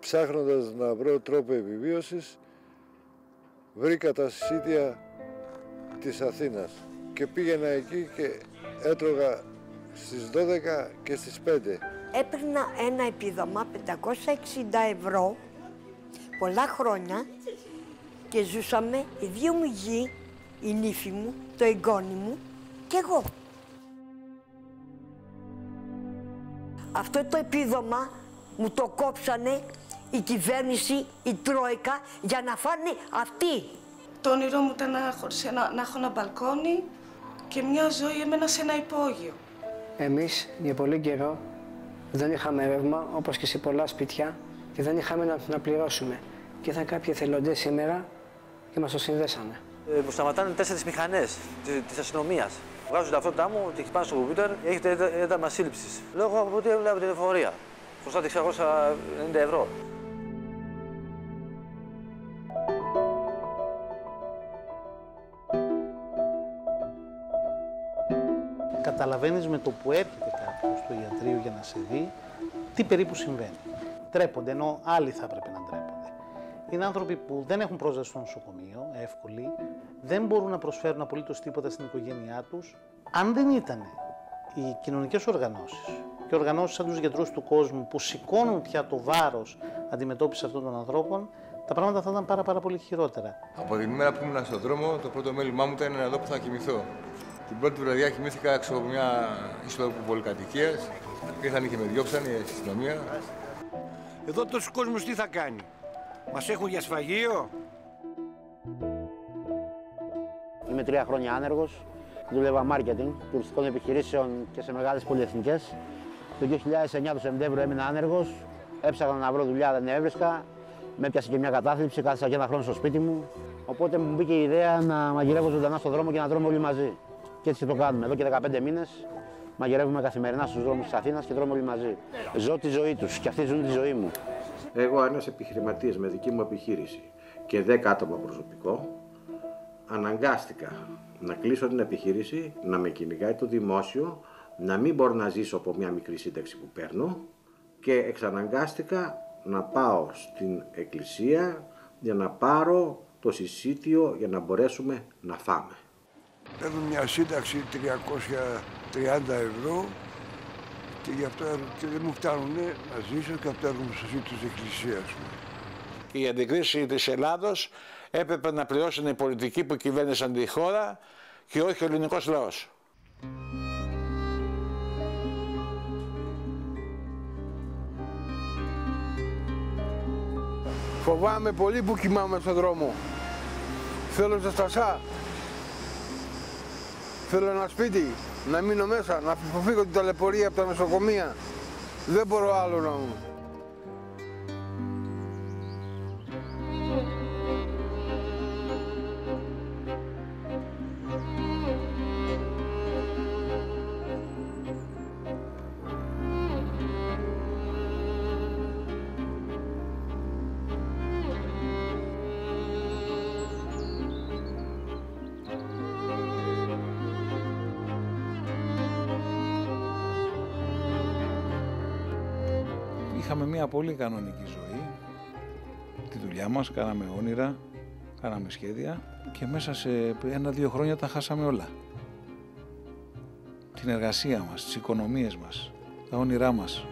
ψάχνοντας να βρω τρόπο επιβίωσης, βρήκα τα σιτία της Αθήνας και πήγαινα εκεί και έτρωγα στις 12 και στις 5. Έπαιρνα ένα επίδομα 560 ευρώ πολλά χρόνια και ζούσαμε οι δύο μου γη, η νύφη μου, το εγγόνι μου και εγώ. Αυτό το επίδομα μου το κόψανε η κυβέρνηση, η Τρόικα, για να φάνε αυτοί. Το όνειρό μου ήταν να έχω ένα μπαλκόνι και μια ζωή εμένα σε ένα υπόγειο. Εμείς για πολύ καιρό δεν είχαμε ρεύμα, όπως και σε πολλά σπίτια, και δεν είχαμε να πληρώσουμε. Και ήρθαν κάποιοι εθελοντές σήμερα και μας το συνδέσανε. Μου σταματάνε 4 μηχανές της αστυνομίας. Βγάζω τα ταυτότητά μου, τη χτυπάνε στο κομπιούτερ, έχετε ένταλμα σύλληψης. Λόγω από ότι έβλεπα την εφορία. Χρωστάτε 690 ευρώ. Καταλαβαίνεις με το που έρχεται κάποιος στο ιατρείο για να σε δει, τι περίπου συμβαίνει. Τρέπονται, ενώ άλλοι θα έπρεπε να τρέπονται. Είναι άνθρωποι που δεν έχουν πρόσβαση στο νοσοκομείο, εύκολοι, δεν μπορούν να προσφέρουν απολύτως τίποτα στην οικογένειά τους. Αν δεν ήταν οι κοινωνικές οργανώσεις και οργανώσεις σαν τους γιατρούς του κόσμου που σηκώνουν πια το βάρος αντιμετώπισης αυτών των ανθρώπων, τα πράγματα θα ήταν πάρα πολύ χειρότερα. Από την ημέρα που ήμουν στον δρόμο, το πρώτο μέλημά μου ήταν εδώ που θα κοιμηθώ. Την πρώτη βραδιά κοιμήθηκα έξω από μια είσοδο πολυκατοικίας. Ήρθαν και με διώξαν η αστυνομία. Εδώ τόσο κόσμος τι θα κάνει, μας έχουν για σφαγείο. Είμαι 3 χρόνια άνεργος, δούλευα marketing τουριστικών επιχειρήσεων και σε μεγάλες πολυεθνικές. Το 2009 το Σεπτέμβριο έμεινα άνεργος, έψαχνα να βρω δουλειά, δεν έβρισκα. Με έπιασε και μια κατάθλιψη, κάθισα και 1 χρόνο στο σπίτι μου. Οπότε μου μπήκε η ιδέα να μαγειρεύω ζωντανά στον δρόμο και να τρώμε όλοι μαζί. Και έτσι το κάνουμε. Εδώ και 15 μήνες μαγειρεύουμε καθημερινά στους δρόμους της Αθήνας και τρώμε όλοι μαζί. Ζω τη ζωή τους και αυτοί ζουν τη ζωή μου. Εγώ, ένας επιχειρηματίας με δική μου επιχείρηση και 10 άτομα προσωπικό, αναγκάστηκα να κλείσω την επιχείρηση, να με κυνηγάει το δημόσιο, να μην μπορώ να ζήσω από μια μικρή σύνταξη που παίρνω και εξαναγκάστηκα να πάω στην εκκλησία για να πάρω το συσίτιο για να μπορέσουμε να φάμε. Παίρνω μια σύνταξη 330 ευρώ και γι' αυτό και δεν μου φτάνουν να ζήσω και αυτό έρχομαι στο σύντη της εκκλησίας μου. Η αντικρίση της Ελλάδος έπρεπε να πληρώσουν οι πολιτικοί που κυβέρνησαν τη χώρα και όχι ο ελληνικός λαός. Φοβάμαι πολύ που κοιμάμαι στον δρόμο. Θέλω ζεστασά. Θέλω ένα σπίτι, να μείνω μέσα, να αποφύγω την ταλαιπωρία από τα νοσοκομεία. Δεν μπορώ άλλο να μου. Είχαμε μια πολύ κανονική ζωή, τη δουλειά μας, κάναμε όνειρα, κάναμε σχέδια και μέσα σε 1-2 χρόνια τα χάσαμε όλα. Την εργασία μας, τις οικονομίες μας, τα όνειρά μας.